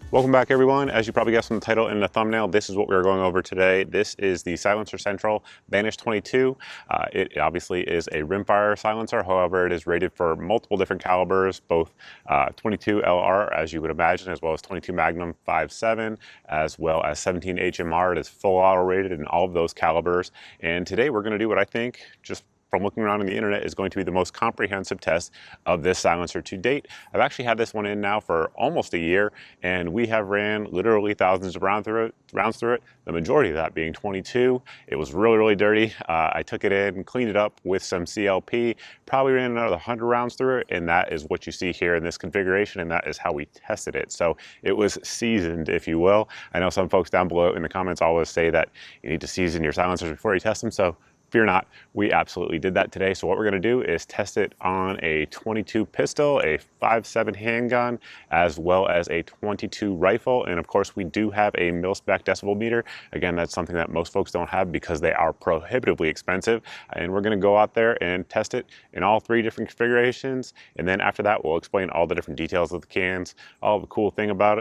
Welcome back, everyone. As you probably guessed from the title and the thumbnail, this is what we're going over today. This is the Silencer Central Banish 22. It obviously is a rimfire silencer. However, it is rated for multiple different calibers, both 22 LR, as you would imagine, as well as 22 Magnum 5.7, as well as 17 HMR. It is full auto rated in all of those calibers. And today we're going to do what I think, just from looking around on the internet, is going to be the most comprehensive test of this silencer to date. I've actually had this one in now for almost a year, and we have ran literally thousands of rounds through it, the majority of that being 22. It was really dirty. I took it in, cleaned it up with some CLP, probably ran another 100 rounds through it, and that is what you see here in this configuration, and that is how we tested it. So it was seasoned, if you will. I know some folks down below in the comments always say that you need to season your silencers before you test them, so fear not, we absolutely did that today. So what we're gonna do is test it on a 22 pistol, a 5.7 handgun, as well as a 22 rifle. And of course, we do have a mil-spec decibel meter. Again, that's something that most folks don't have because they are prohibitively expensive. And we're gonna go out there and test it in all three different configurations. And then after that, we'll explain all the different details of the cans, all the cool things about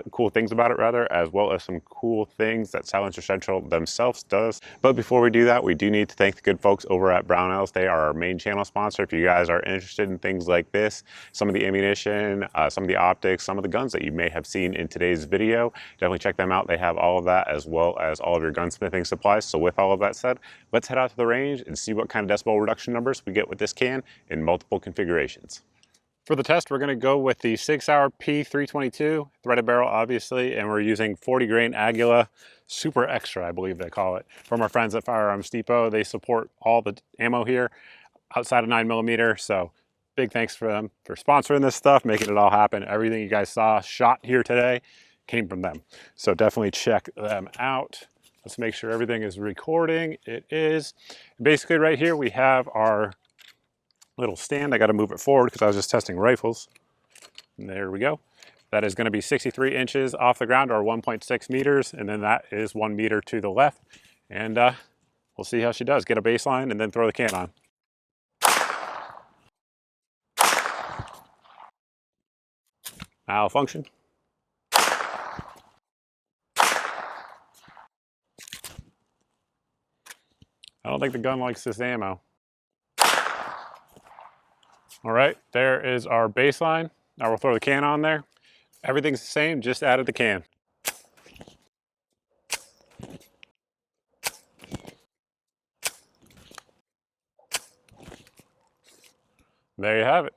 it rather, as well as some cool things that Silencer Central themselves does. But before we do that, we do need to thank the good folks over at Brownells. They are our main channel sponsor. If you guys are interested in things like this, some of the ammunition, some of the optics, some of the guns that you may have seen in today's video, definitely check them out. They have all of that as well as all of your gunsmithing supplies. So with all of that said, let's head out to the range and see what kind of decibel reduction numbers we get with this can in multiple configurations. For the test, we're going to go with the 6 Hour P322 threaded barrel, obviously, and we're using 40 grain Aguila Super Extra, I believe they call it, from our friends at Firearms Depot. They support all the ammo here outside of 9mm, so big thanks for them for sponsoring this stuff, making it all happen. Everything you guys saw shot here today came from them, so definitely check them out. Let's make sure everything is recording. It is. Basically right here we have our little stand. I got to move it forward because I was just testing rifles. And there we go. That is going to be 63 inches off the ground, or 1.6 meters, and then that is 1 meter to the left. And we'll see how she does. Get a baseline and then throw the can on. Malfunction. I don't think the gun likes this ammo. All right, there is our baseline. Now we'll throw the can on there. Everything's the same, just added the can. There you have it.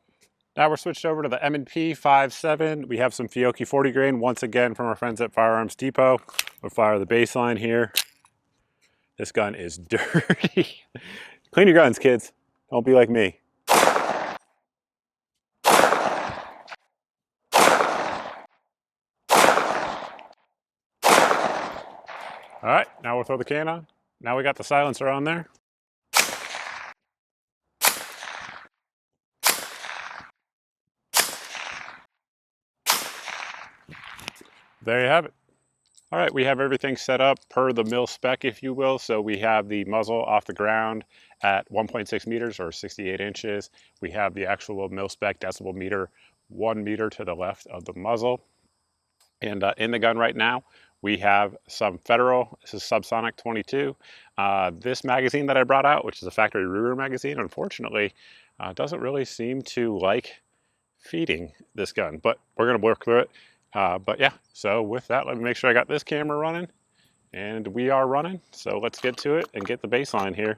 Now we're switched over to the M&P 5.7. We have some Fiocchi 40 grain, once again from our friends at Firearms Depot. We'll fire the baseline here. This gun is dirty. Clean your guns, kids. Don't be like me. All right, now we'll throw the can on. Now we got the silencer on there. There you have it. All right, we have everything set up per the mil spec, if you will. So we have the muzzle off the ground at 1.6 meters or 68 inches. We have the actual mil spec decibel meter 1 meter to the left of the muzzle. And in the gun right now, we have some Federal. This is Subsonic 22. This magazine that I brought out, which is a factory Ruger magazine, unfortunately, doesn't really seem to like feeding this gun, but we're gonna work through it. But yeah, so with that, let me make sure I got this camera running, and we are running. So let's get to it and get the baseline here.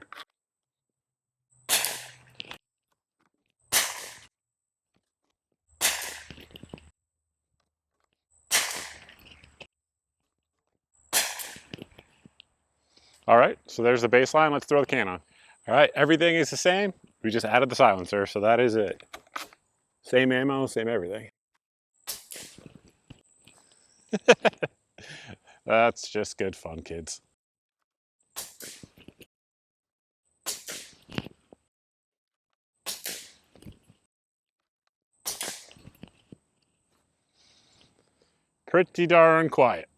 All right, so there's the baseline. Let's throw the can on. All right, everything is the same. We just added the silencer, so that is it. Same ammo, same everything. That's just good fun, kids. Pretty darn quiet.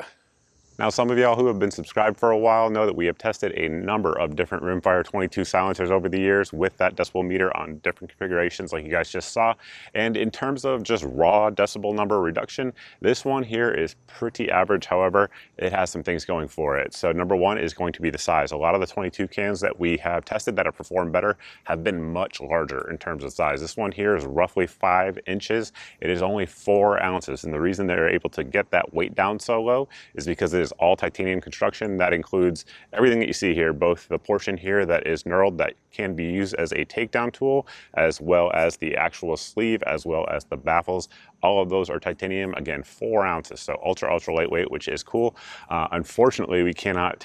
Now, some of y'all who have been subscribed for a while know that we have tested a number of different Rimfire 22 silencers over the years with that decibel meter on different configurations like you guys just saw. And in terms of just raw decibel number reduction, this one here is pretty average. However, it has some things going for it. So number one is going to be the size. A lot of the 22 cans that we have tested that have performed better have been much larger in terms of size. This one here is roughly 5 inches. It is only 4 ounces. And the reason they're able to get that weight down so low is because it is all titanium construction. That includes everything that you see here, both the portion here that is knurled that can be used as a takedown tool, as well as the actual sleeve, as well as the baffles. All of those are titanium, again, 4 ounces, so ultra lightweight, which is cool. Unfortunately, we cannot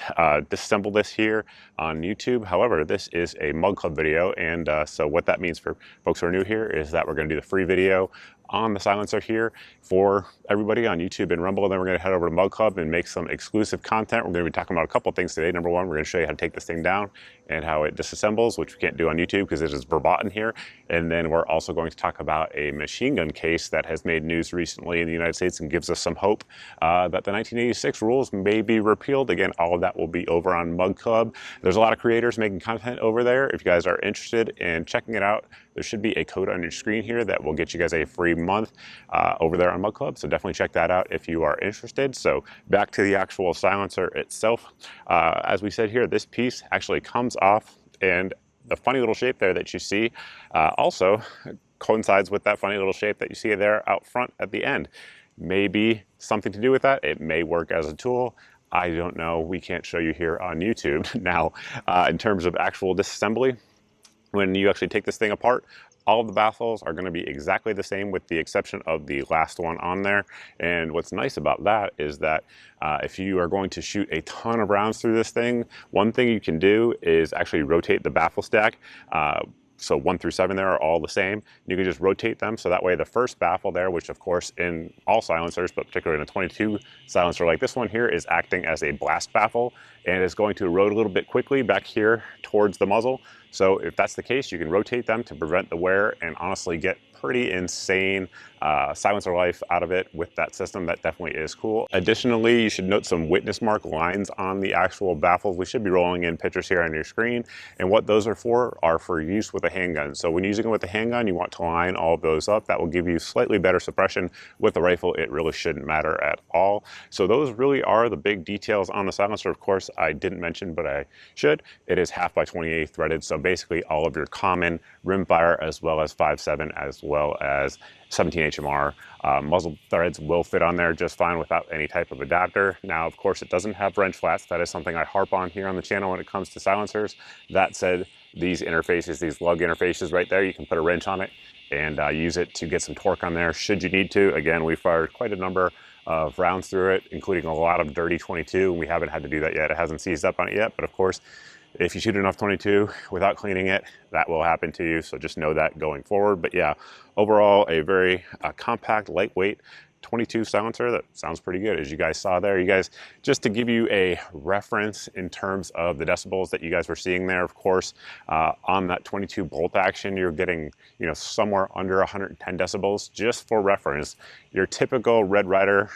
disassemble this here on YouTube. However, this is a Mug Club video, and so what that means for folks who are new here is that we're going to do the free video on the silencer here for everybody on YouTube and Rumble. And then we're going to head over to Mug Club and make some exclusive content. We're going to be talking about a couple things today. Number one, we're going to show you how to take this thing down and how it disassembles, which we can't do on YouTube because it is verboten here. And then we're also going to talk about a machine gun case that has made news recently in the United States and gives us some hope that the 1986 rules may be repealed. Again, all of that will be over on Mug Club. There's a lot of creators making content over there. If you guys are interested in checking it out, there should be a code on your screen here that will get you guys a free month over there on Mug Club. So definitely check that out if you are interested. So back to the actual silencer itself. As we said here, this piece actually comes off, and the funny little shape there that you see also coincides with that funny little shape that you see there out front at the end. Maybe something to do with that. It may work as a tool. I don't know. We can't show you here on YouTube. Now, in terms of actual disassembly, when you actually take this thing apart, all of the baffles are going to be exactly the same with the exception of the last one on there. And what's nice about that is that if you are going to shoot a ton of rounds through this thing, one thing you can do is actually rotate the baffle stack. So 1 through 7 there are all the same. You can just rotate them, so that way the first baffle there, which of course in all silencers, but particularly in a 22 silencer like this one here, is acting as a blast baffle and is going to erode a little bit quickly back here towards the muzzle. So if that's the case, you can rotate them to prevent the wear and honestly get pretty insane silencer life out of it with that system. That definitely is cool. Additionally, you should note some witness mark lines on the actual baffles. We should be rolling in pictures here on your screen, and what those are for use with a handgun. So when using it with a handgun, you want to line all of those up. That will give you slightly better suppression. With the rifle, it really shouldn't matter at all. So those really are the big details on the silencer. Of course, I didn't mention, but I should. It is 1/2 by 28 threaded, so basically all of your common rimfire as well as 5.7 as well as 17 HMR muzzle threads will fit on there just fine without any type of adapter. Now, of course, it doesn't have wrench flats. That is something I harp on here on the channel when it comes to silencers. That said, these interfaces, these lug interfaces right there, you can put a wrench on it and use it to get some torque on there should you need to. Again, we fired quite a number of rounds through it, including a lot of dirty 22, and we haven't had to do that yet. It hasn't seized up on it yet, but of course, if you shoot enough 22 without cleaning it, that will happen to you. So just know that going forward. But yeah, overall, a very compact, lightweight 22 silencer that sounds pretty good, as you guys saw there. You guys, just to give you a reference in terms of the decibels that you guys were seeing there, of course, on that 22 bolt action, you're getting, you know, somewhere under 110 decibels. Just for reference, your typical Red Ryder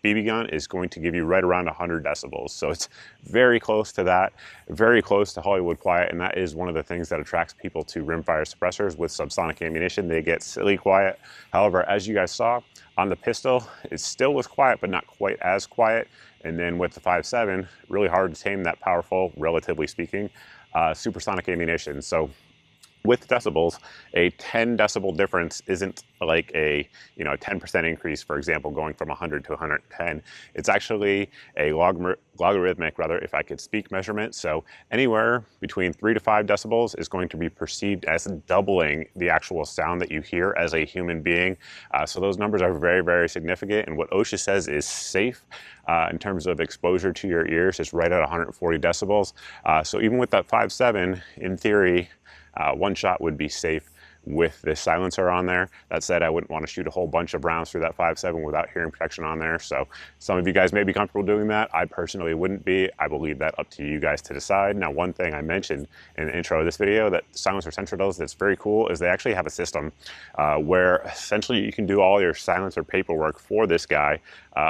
BB gun is going to give you right around 100 decibels. So it's very close to that, very close to Hollywood quiet, and that is one of the things that attracts people to rimfire suppressors with subsonic ammunition. They get silly quiet. However, as you guys saw, on the pistol, it still was quiet, but not quite as quiet. And then with the 5.7, really hard to tame that powerful, relatively speaking, supersonic ammunition. So with decibels, a 10 decibel difference isn't like a 10% increase, for example, going from 100 to 110. It's actually a logarithmic, rather, if I could speak, measurement. So anywhere between 3 to 5 decibels is going to be perceived as doubling the actual sound that you hear as a human being. So those numbers are very, very significant. And what OSHA says is safe in terms of exposure to your ears is right at 140 decibels. So even with that 5.7, in theory, one shot would be safe with this silencer on there. That said, I wouldn't want to shoot a whole bunch of rounds through that 5.7 without hearing protection on there. So some of you guys may be comfortable doing that. I personally wouldn't be. I will leave that up to you guys to decide. Now, one thing I mentioned in the intro of this video that Silencer Central does that's very cool is they actually have a system where essentially you can do all your silencer paperwork for this guy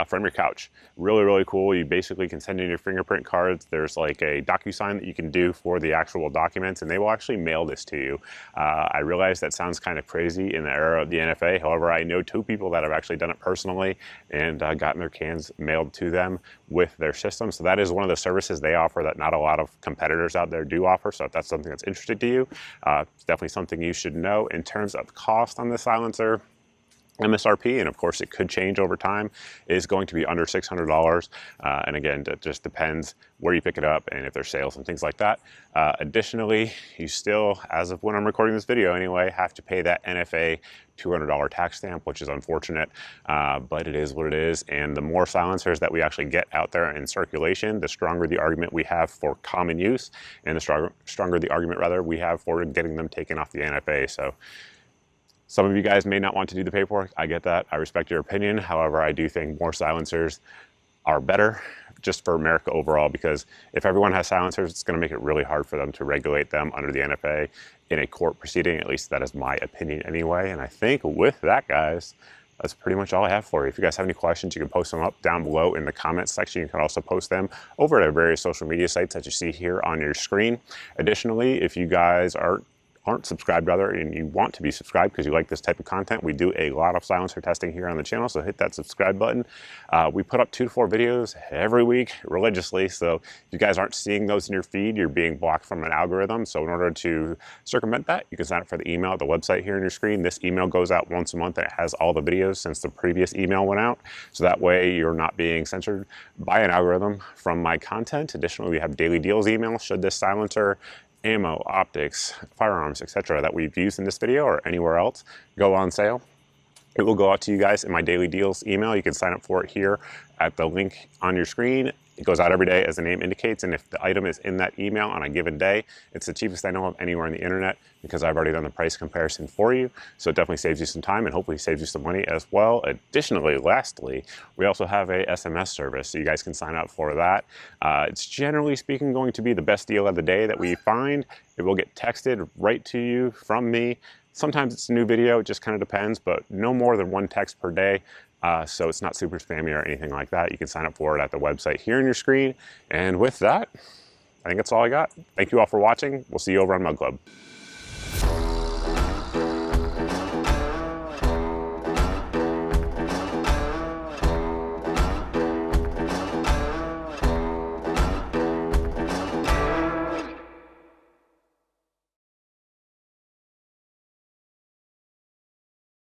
from your couch. Really, really cool. You basically can send in your fingerprint cards. There's like a DocuSign that you can do for the actual documents, and they will actually mail this to you. I realize that sounds kind of crazy in the era of the NFA. However, I know 2 people that have actually done it personally and gotten their cans mailed to them with their system. So that is one of the services they offer that not a lot of competitors out there do offer. So if that's something that's interesting to you, it's definitely something you should know. In terms of cost on the silencer, MSRP, and of course it could change over time, is going to be under $600. And again, it just depends where you pick it up and if there's sales and things like that. Additionally, you still, as of when I'm recording this video anyway, have to pay that NFA $200 tax stamp, which is unfortunate, but it is what it is. And the more silencers that we actually get out there in circulation, the stronger the argument we have for common use, and the stronger the argument rather we have for getting them taken off the NFA. So some of you guys may not want to do the paperwork. I get that. I respect your opinion. However, I do think more silencers are better just for America overall, because if everyone has silencers, it's going to make it really hard for them to regulate them under the NFA in a court proceeding. At least that is my opinion anyway. And I think with that, guys, that's pretty much all I have for you. If you guys have any questions, you can post them up down below in the comments section. You can also post them over at our various social media sites that you see here on your screen. Additionally, if you guys aren't subscribed rather, and you want to be subscribed because you like this type of content, we do a lot of silencer testing here on the channel, so hit that subscribe button. We put up 2 to 4 videos every week religiously, so if you guys aren't seeing those in your feed, you're being blocked from an algorithm. So in order to circumvent that, you can sign up for the email at the website here on your screen. This email goes out once a month and it has all the videos since the previous email went out, so that way you're not being censored by an algorithm from my content. Additionally, we have daily deals email should this silencer, ammo, optics, firearms, etc. that we've used in this video or anywhere else go on sale. It will go out to you guys in my daily deals email. You can sign up for it here at the link on your screen. It goes out every day as the name indicates, and if the item is in that email on a given day, it's the cheapest I know of anywhere on the internet because I've already done the price comparison for you. So it definitely saves you some time and hopefully saves you some money as well. Additionally, lastly, we also have a SMS service, so you guys can sign up for that. It's generally speaking going to be the best deal of the day that we find. It will get texted right to you from me. Sometimes it's a new video, it just kind of depends, but no more than 1 text per day. So it's not super spammy or anything like that. You can sign up for it at the website here on your screen. And with that, I think that's all I got. Thank you all for watching. We'll see you over on Mug Club.